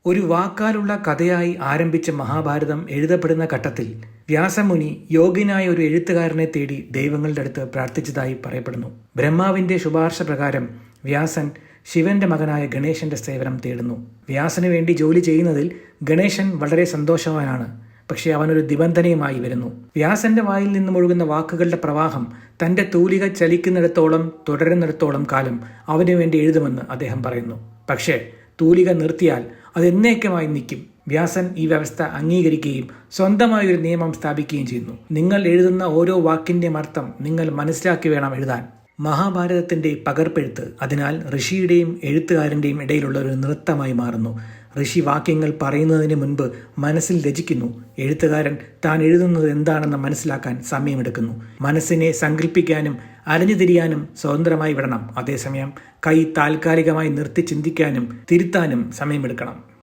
ഒരു വാക്കാലുള്ള കഥയായി ആരംഭിച്ച മഹാഭാരതം എഴുതപ്പെടുന്ന ഘട്ടത്തിൽ വ്യാസമുനി യോഗ്യനായ ഒരു എഴുത്തുകാരനെ തേടി ദൈവങ്ങളുടെ അടുത്ത് പ്രാർത്ഥിച്ചതായി പറയപ്പെടുന്നു. ബ്രഹ്മാവിന്റെ ശുപാർശ പ്രകാരം വ്യാസൻ ശിവന്റെ മകനായ ഗണേശന്റെ സേവനം തേടുന്നു. വ്യാസന് വേണ്ടി ജോലി ചെയ്യുന്നതിൽ ഗണേശൻ വളരെ സന്തോഷവാനാണ്. പക്ഷെ അവനൊരു നിബന്ധനയുമായി വരുന്നു. വ്യാസന്റെ വായിൽ നിന്നും ഒഴുകുന്ന വാക്കുകളുടെ പ്രവാഹം തന്റെ തൂലിക ചലിക്കുന്നിടത്തോളം തുടരുന്നിടത്തോളം കാലം അവന് വേണ്ടി എഴുതുമെന്ന് അദ്ദേഹം പറയുന്നു. പക്ഷേ തൂലിക നിർത്തിയാൽ അത് എന്നേക്കുമായി നിൽക്കും. വ്യാസൻ ഈ വ്യവസ്ഥ അംഗീകരിക്കുകയും സ്വന്തമായ ഒരു നിയമം സ്ഥാപിക്കുകയും ചെയ്യുന്നു. നിങ്ങൾ എഴുതുന്ന ഓരോ വാക്കിന്റെയും അർത്ഥം നിങ്ങൾ മനസ്സിലാക്കി വേണം എഴുതാൻ. മഹാഭാരതത്തിന്റെ പകർപ്പെഴുത്ത് അതിനാൽ ഋഷിയുടെയും എഴുത്തുകാരന്റെയും ഇടയിലുള്ള ഒരു നൃത്തമായി മാറുന്നു. ഋഷി വാക്യങ്ങൾ പറയുന്നതിന് മുൻപ് മനസ്സിൽ രചിക്കുന്നു. എഴുത്തുകാരൻ താൻ എഴുതുന്നത് എന്താണെന്ന് മനസ്സിലാക്കാൻ സമയമെടുക്കുന്നു. മനസ്സിനെ സങ്കല്പിക്കാനും അലഞ്ഞു തിരിയാനും സ്വതന്ത്രമായി വിടണം. അതേസമയം കൈ താൽക്കാലികമായി നിർത്തി ചിന്തിക്കാനും തിരുത്താനും സമയമെടുക്കണം.